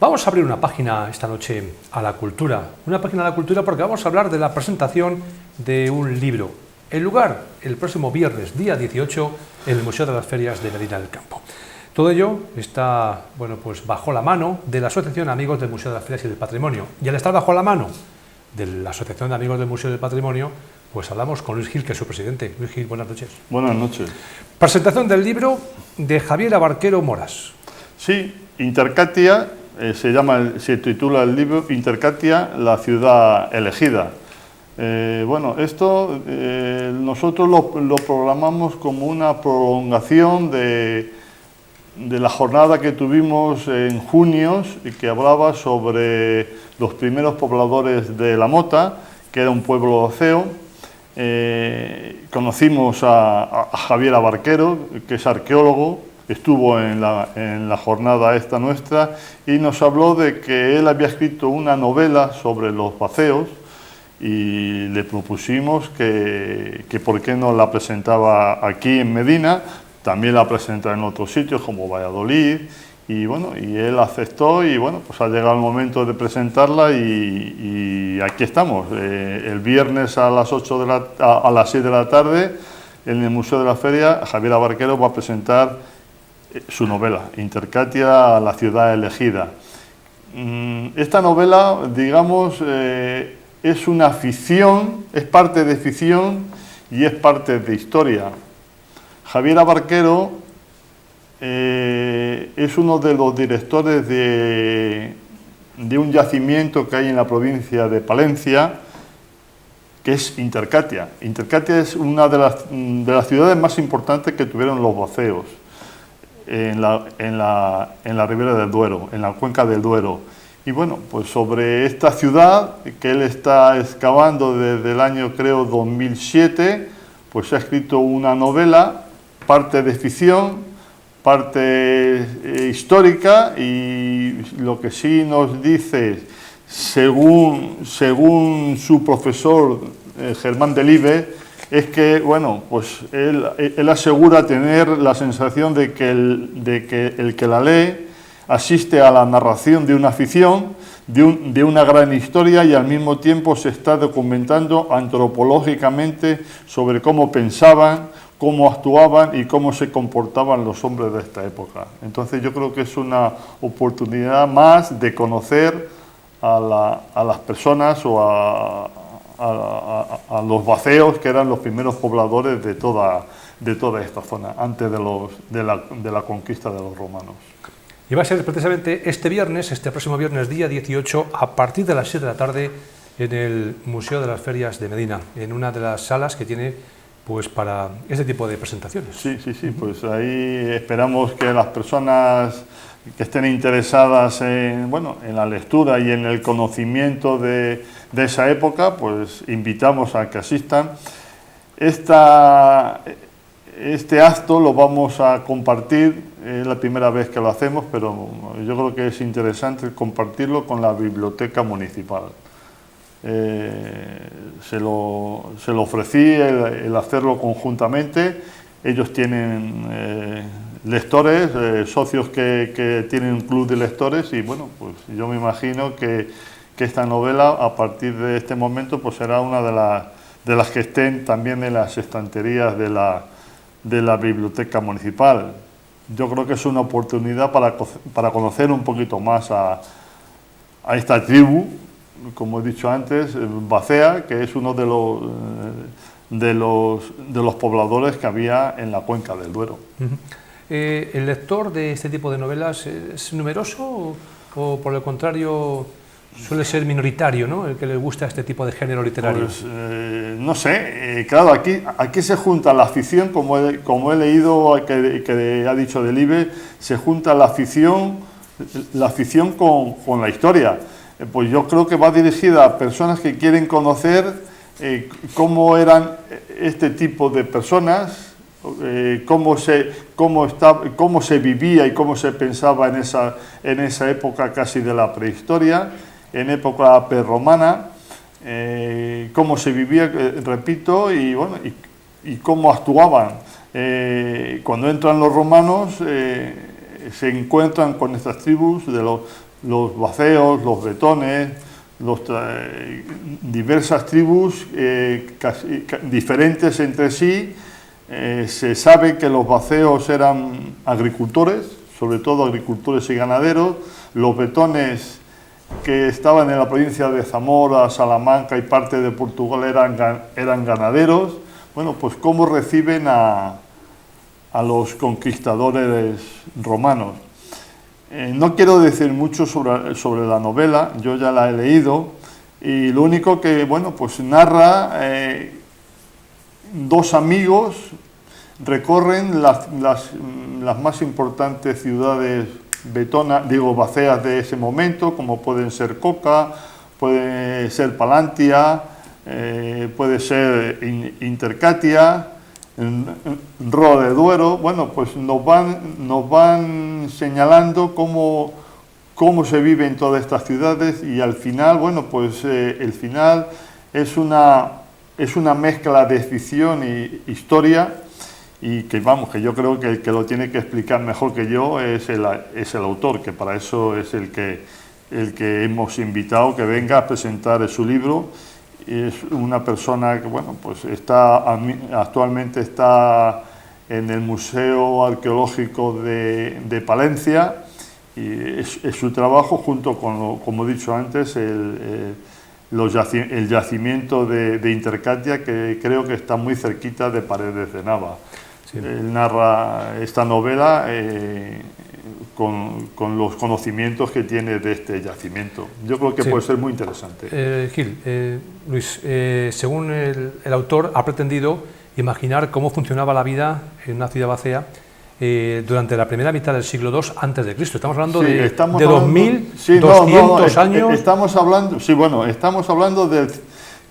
Vamos a abrir una página esta noche a la cultura, porque vamos a hablar de la presentación de un libro. El lugar, el próximo viernes, día 18, en el Museo de las Ferias de Medina del Campo. Todo ello está, pues bajo la mano de la Asociación Amigos del Museo de las Ferias y del Patrimonio. Y al estar bajo la mano de la Asociación de Amigos del Museo del Patrimonio, pues hablamos con Luis Gil, que es su presidente. Luis Gil, buenas noches. Buenas noches. Presentación del libro de Javier Abarquero Moras. Sí, Intercatia, se titula el libro Intercatia, la ciudad elegida. Esto nosotros lo programamos como una prolongación de la jornada que tuvimos en junio, que hablaba sobre los primeros pobladores de La Mota, que era un pueblo oceo. Conocimos a Javier Abarquero, que es arqueólogo, estuvo en la jornada esta nuestra y nos habló de que él había escrito una novela sobre los vaceos y le propusimos que por qué no la presentaba aquí en Medina, también la presenta en otros sitios como Valladolid y él aceptó y pues ha llegado el momento de presentarla y aquí estamos, el viernes a las 6 de la tarde en el Museo de la Feria. Javier Abarquero va a presentar su novela, Intercatia, la ciudad elegida. Esta novela, digamos, es una ficción, es parte de ficción y es parte de historia. Javier Abarquero es uno de los directores de un yacimiento que hay en la provincia de Palencia, que es Intercatia. Intercatia es una de las ciudades más importantes que tuvieron los vaceos en la ribera del Duero, en la cuenca del Duero. Y pues sobre esta ciudad que él está excavando desde el año, creo, 2007, pues ha escrito una novela, parte de ficción, parte histórica, y lo que sí nos dice, según su profesor Germán Delibe, es que, pues él asegura tener la sensación de que el que la lee asiste a la narración de una ficción, de una gran historia, y al mismo tiempo se está documentando antropológicamente sobre cómo pensaban, cómo actuaban y cómo se comportaban los hombres de esta época. Entonces yo creo que es una oportunidad más de conocer a las personas o a los vaceos, que eran los primeros pobladores de toda esta zona, antes de la conquista de los romanos. Y va a ser precisamente este próximo viernes, día 18, a partir de las 7 de la tarde, en el Museo de las Ferias de Medina, en una de las salas que tiene pues para este tipo de presentaciones. Sí, pues ahí esperamos que las personas que estén interesadas en la lectura y en el conocimiento de esa época, pues invitamos a que asistan. Este acto lo vamos a compartir, es la primera vez que lo hacemos, pero yo creo que es interesante compartirlo con la biblioteca municipal. Se lo ofrecí el hacerlo conjuntamente. Ellos tienen lectores, socios que tienen un club de lectores, y pues yo me imagino que esta novela, a partir de este momento, pues será una de las que estén también en las estanterías de la biblioteca municipal. Yo creo que es una oportunidad para conocer un poquito más a esta tribu, como he dicho antes, vacea, que es uno de los pobladores que había en la cuenca del Duero. ¿El lector de este tipo de novelas es numeroso o por el contrario suele ser minoritario, ¿no?, el que le gusta este tipo de género literario? Pues no sé, claro, aquí se junta la ficción, como he leído que ha dicho Delibe, se junta la ficción con la historia. Pues yo creo que va dirigida a personas que quieren conocer cómo eran este tipo de personas, cómo se vivía y cómo se pensaba en esa época casi de la prehistoria, en época prerromana, cómo se vivía, repito, y cómo actuaban. Cuando entran los romanos se encuentran con estas tribus los vaceos, los bretones, diversas tribus diferentes entre sí. Se sabe que los vaceos eran agricultores, sobre todo agricultores y ganaderos. Los bretones, que estaban en la provincia de Zamora, Salamanca y parte de Portugal, eran ganaderos. Bueno, pues cómo reciben a los conquistadores romanos. No quiero decir mucho sobre la novela, yo ya la he leído, y lo único que, bueno, pues narra dos amigos recorren las más importantes ciudades vaceas de ese momento, como pueden ser Coca, puede ser Palantia, puede ser Intercatia, Roda de Duero. Bueno, pues nos van señalando cómo se vive en todas estas ciudades, y al final, bueno, pues el final es una mezcla de ficción y historia, y que yo creo que el que lo tiene que explicar mejor que yo es el autor, que para eso es el que hemos invitado que venga a presentar su libro. Es una persona que, bueno, pues actualmente está en el Museo Arqueológico de Palencia, y es su trabajo junto con, como he dicho antes, el yacimiento de Intercatia, que creo que está muy cerquita de Paredes de Nava. Sí. Él narra esta novela con los conocimientos que tiene de este yacimiento. Yo creo que puede ser muy interesante. Gil, Luis, según el autor, ha pretendido imaginar cómo funcionaba la vida en una ciudad vacía durante la primera mitad del siglo II a.C. Estamos hablando de 2.200 años. Estamos hablando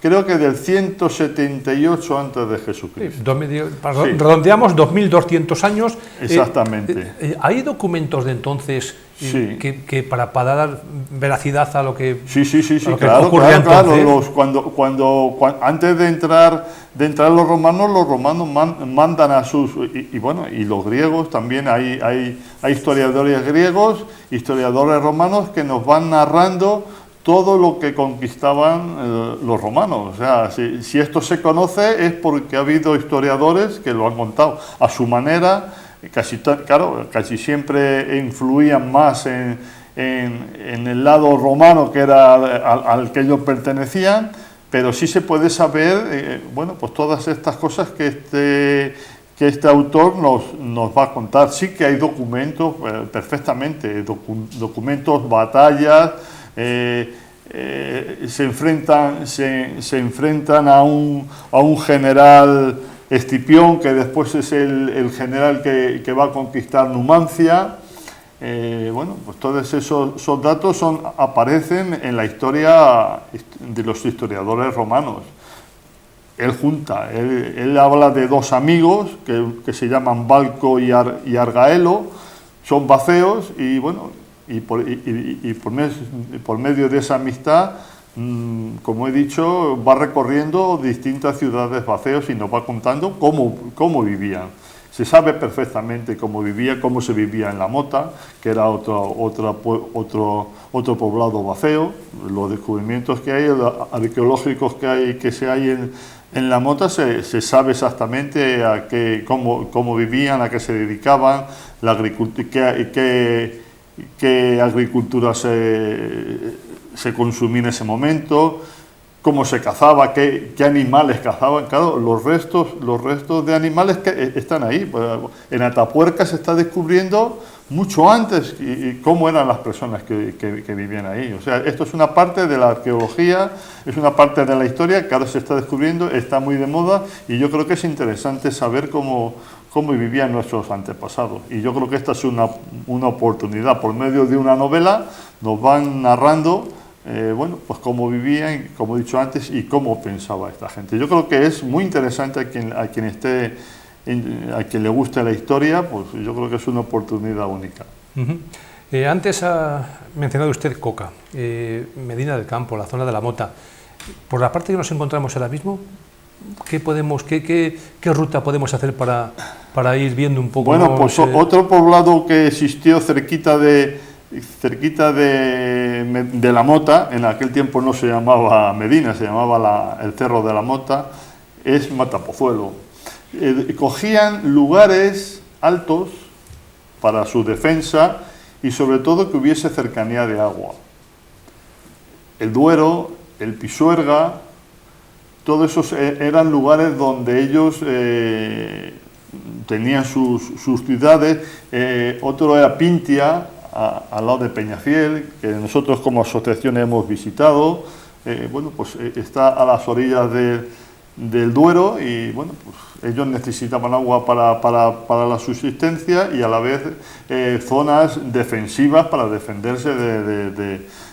creo que del 178 antes de Jesucristo. Redondeamos 2.200 años. Exactamente. ¿Hay documentos de entonces que para dar veracidad a lo que ocurría entonces? Cuando antes de entrar los romanos mandan a sus y los griegos también. Hay historiadores griegos, historiadores romanos, que nos van narrando todo lo que conquistaban los romanos. O sea, si esto se conoce es porque ha habido historiadores que lo han contado a su manera. Casi siempre influían más en el lado romano, que era al que ellos pertenecían, pero sí se puede saber, bueno, pues todas estas cosas que este autor nos va a contar. Sí que hay documentos, perfectamente, documentos, batallas. Se enfrentan a un general, Escipión, que después es el general que va a conquistar Numancia. Bueno, pues todos esos datos aparecen en la historia de los historiadores romanos. Él habla de dos amigos que se llaman Balco y Argaelo, son vaceos, y bueno, por medio de esa amistad, como he dicho, va recorriendo distintas ciudades vaceos y nos va contando cómo vivían. Se sabe perfectamente cómo se vivía en La Mota, que era otro poblado vaceo. Los descubrimientos que hay, arqueológicos que se hay en La Mota, se sabe exactamente cómo vivían, a qué se dedicaban, la agricultura, qué agricultura se consumía en ese momento, cómo se cazaba, qué animales cazaban. Claro, los restos de animales que están ahí. En Atapuerca se está descubriendo mucho antes y cómo eran las personas que vivían ahí. O sea, esto es una parte de la arqueología, es una parte de la historia que ahora se está descubriendo, está muy de moda, y yo creo que es interesante saber cómo vivían nuestros antepasados. Y yo creo que esta es una oportunidad. Por medio de una novela nos van narrando bueno, pues cómo vivían, como he dicho antes, y cómo pensaba esta gente. Yo creo que es muy interesante a quien le guste la historia, pues yo creo que es una oportunidad única. Antes ha mencionado usted Coca, Medina del Campo, la zona de La Mota. Por la parte que nos encontramos ahora mismo, ¿qué ruta podemos hacer para ir viendo un poco? Bueno, pues otro poblado que existió cerquita de cerquita de la Mota. En aquel tiempo no se llamaba Medina, se llamaba el Cerro de la Mota, es Matapozuelo. Cogían lugares altos para su defensa y sobre todo que hubiese cercanía de agua. El Duero, el Pisuerga, todos esos eran lugares donde ellos tenían sus ciudades. Otro era Pintia, al lado de Peñafiel, que nosotros como asociación hemos visitado. Bueno, pues está a las orillas del Duero y bueno, pues ellos necesitaban agua para la subsistencia y a la vez zonas defensivas para defenderse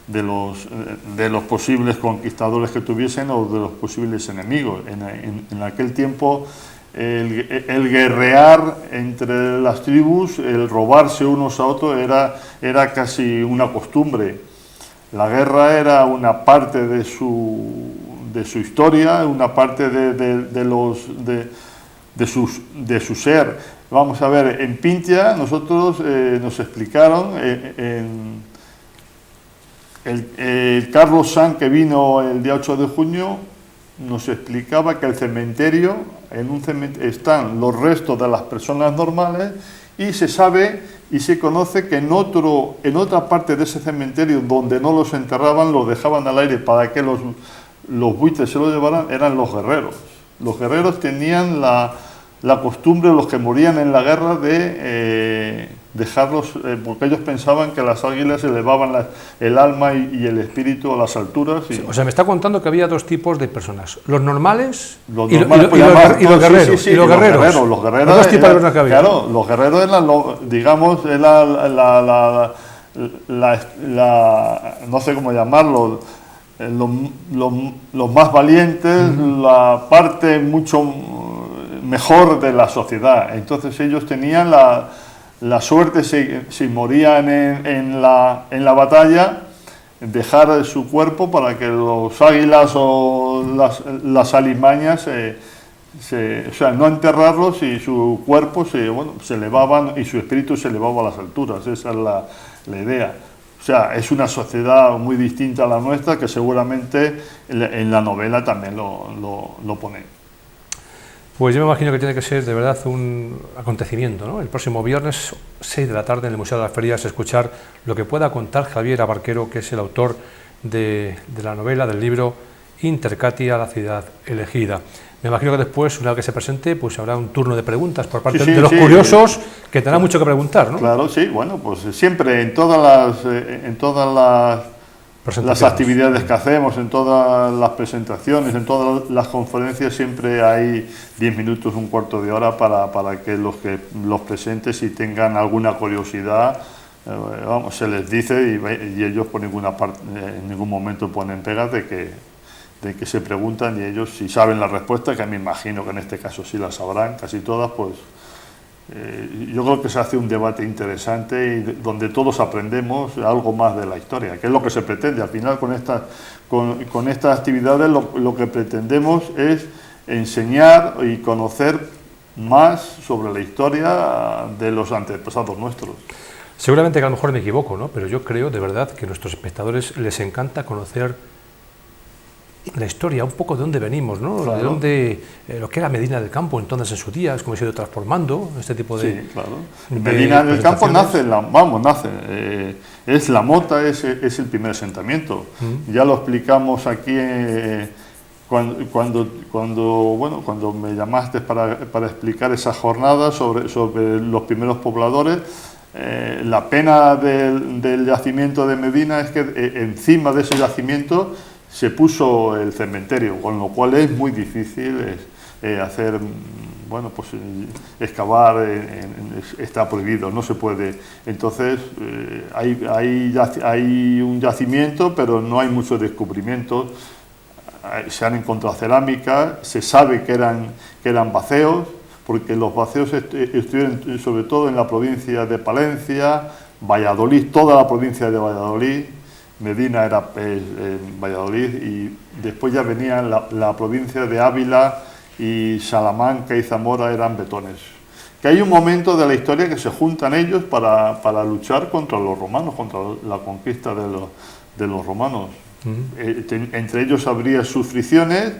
de los posibles conquistadores que tuviesen o de los posibles enemigos. En aquel tiempo el guerrear entre las tribus, el robarse unos a otros era casi una costumbre. La guerra era una parte de su historia, una parte de su ser. Vamos a ver, en Pintia nosotros nos explicaron, el Carlos Sanz, que vino el día 8 de junio, nos explicaba que el cementerio, están los restos de las personas normales y se sabe y se conoce que en otra parte de ese cementerio donde no los enterraban, los dejaban al aire para que los buitres se los llevaran, eran los guerreros. Los guerreros tenían la costumbre, los que morían en la guerra, de dejarlos, porque ellos pensaban que las águilas elevaban el alma y el espíritu a las alturas. Sí, o sea, me está contando que había dos tipos de personas: los normales, y los guerreros. Sí, los guerreros. Los dos tipos de personas que había. Claro, los guerreros eran, digamos, no sé cómo llamarlo, los más valientes, la parte mucho mejor de la sociedad. Entonces ellos tenían la suerte, si morían en la batalla, dejar su cuerpo para que los águilas o las alimañas, o sea, no enterrarlos, y su cuerpo se elevaban y su espíritu se elevaba a las alturas. Esa es la idea. O sea, es una sociedad muy distinta a la nuestra, que seguramente en la novela también lo pone. Pues yo me imagino que tiene que ser de verdad un acontecimiento, ¿no? El próximo viernes, 6 de la tarde, en el Museo de las Ferias, escuchar lo que pueda contar Javier Abarquero, que es el autor de la novela, del libro Intercatia, la ciudad elegida. Me imagino que después, una vez que se presente, pues habrá un turno de preguntas por parte de los curiosos, que tendrán mucho que preguntar, ¿no? Claro, sí, bueno, pues siempre en todas las actividades que hacemos, en todas las presentaciones, en todas las conferencias, siempre hay 10 minutos, un cuarto de hora para que los presentes, si tengan alguna curiosidad, se les dice, y ellos en ningún momento ponen pegas de que se preguntan, y ellos, si saben la respuesta, que me imagino que en este caso sí la sabrán, casi todas, pues yo creo que se hace un debate interesante y donde todos aprendemos algo más de la historia, que es lo que se pretende. Al final, con estas actividades, lo que pretendemos es enseñar y conocer más sobre la historia de los antepasados nuestros. Seguramente que a lo mejor me equivoco, ¿no? Pero yo creo de verdad que a nuestros espectadores les encanta conocer la historia, un poco de dónde venimos, ¿no? Claro. De dónde, lo que era Medina del Campo entonces en su día, es como se ha ido transformando, este tipo de... Sí, claro. Medina del Campo nace, es la Mota, es el primer asentamiento. Ya lo explicamos aquí cuando me llamaste para explicar esa jornada sobre los primeros pobladores. La pena del yacimiento de Medina es que encima de ese yacimiento se puso el cementerio, con lo cual es muy difícil hacer, excavar, está prohibido, no se puede. Entonces hay un yacimiento, pero no hay muchos descubrimientos. Se han encontrado cerámica, se sabe que eran vaceos, porque los vaceos estuvieron sobre todo en la provincia de Palencia, Valladolid, toda la provincia de Valladolid. Medina era Valladolid, y después ya venía la provincia de Ávila, y Salamanca y Zamora eran Betones. que hay un momento de la historia que se juntan ellos para luchar contra los romanos, contra la conquista de los romanos. Entre ellos habría sus fricciones,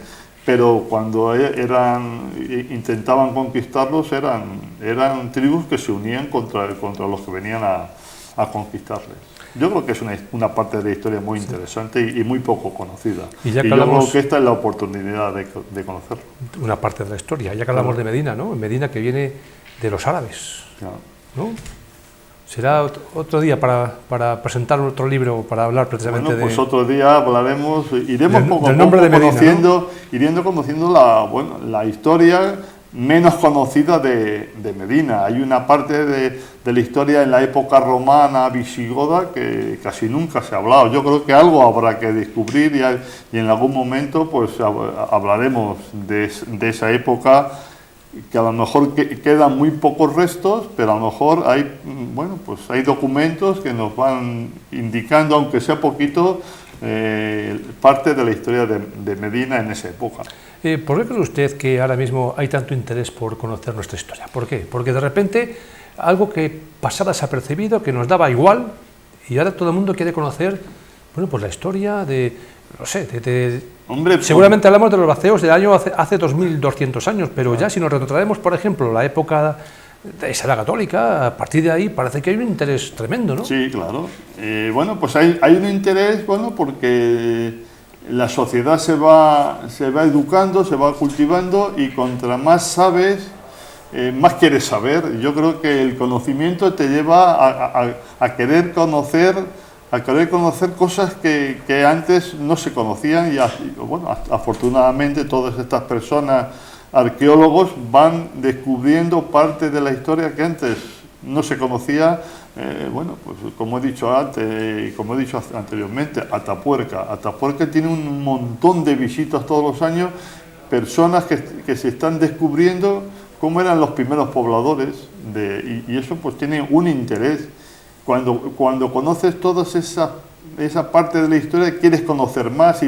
pero cuando intentaban conquistarlos eran tribus que se unían contra los que venían a conquistarles. Yo creo que es una parte de la historia muy interesante y muy poco conocida. Y yo creo que esta es la oportunidad de conocerlo. Una parte de la historia, ya que hablamos de Medina, ¿no? Medina, que viene de los árabes, ¿no? Será otro día para presentar otro libro, para hablar precisamente de... Bueno, pues otro día hablaremos, iremos poco a poco conociendo la historia menos conocida de Medina. Hay una parte de la historia en la época romana, visigoda, que casi nunca se ha hablado. Yo creo que algo habrá que descubrir y en algún momento pues hablaremos de esa época, que a lo mejor quedan muy pocos restos, pero a lo mejor hay documentos que nos van indicando, aunque sea poquito, parte de la historia de Medina en esa época. ¿Por qué cree usted que ahora mismo hay tanto interés por conocer nuestra historia? ¿Por qué? Porque de repente algo que pasaba desapercibido, que nos daba igual, y ahora todo el mundo quiere conocer, bueno, pues la historia de, no sé, Hombre, seguramente hablamos de los vaceos del año hace 2200 años, pero ya si nos retrotraemos, por ejemplo, la época de Isabel Católica, a partir de ahí parece que hay un interés tremendo, ¿no? Sí, claro. Bueno, pues hay un interés, porque la sociedad se va educando, se va cultivando, y contra más sabes, más quieres saber. Yo creo que el conocimiento te lleva a querer conocer cosas que antes no se conocían, y afortunadamente todas estas personas, arqueólogos, van descubriendo parte de la historia que antes no se conocía. Pues como he dicho anteriormente, Atapuerca tiene un montón de visitas todos los años, personas que se están descubriendo cómo eran los primeros pobladores, y eso pues tiene un interés. Cuando conoces toda esa parte de la historia, quieres conocer más,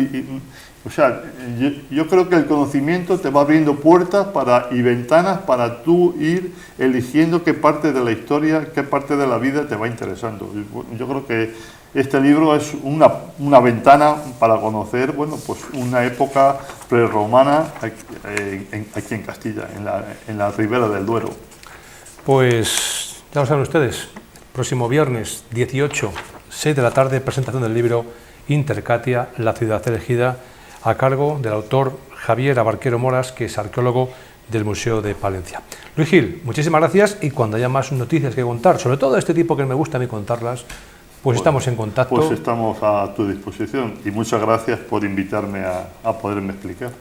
yo creo que el conocimiento te va abriendo puertas y ventanas para tú ir eligiendo qué parte de la historia, qué parte de la vida te va interesando. Yo creo que este libro es una ventana para conocer, pues una época prerromana aquí en Castilla, en la ribera del Duero. Pues ya lo saben ustedes, próximo viernes 18, 6 de la tarde, presentación del libro Intercatia, la ciudad elegida, a cargo del autor Javier Abarquero Moras, que es arqueólogo del Museo de Palencia. Luis Gil, muchísimas gracias, y cuando haya más noticias que contar, sobre todo de este tipo que me gusta a mí contarlas, pues estamos en contacto. Pues estamos a tu disposición, y muchas gracias por invitarme a poderme explicar.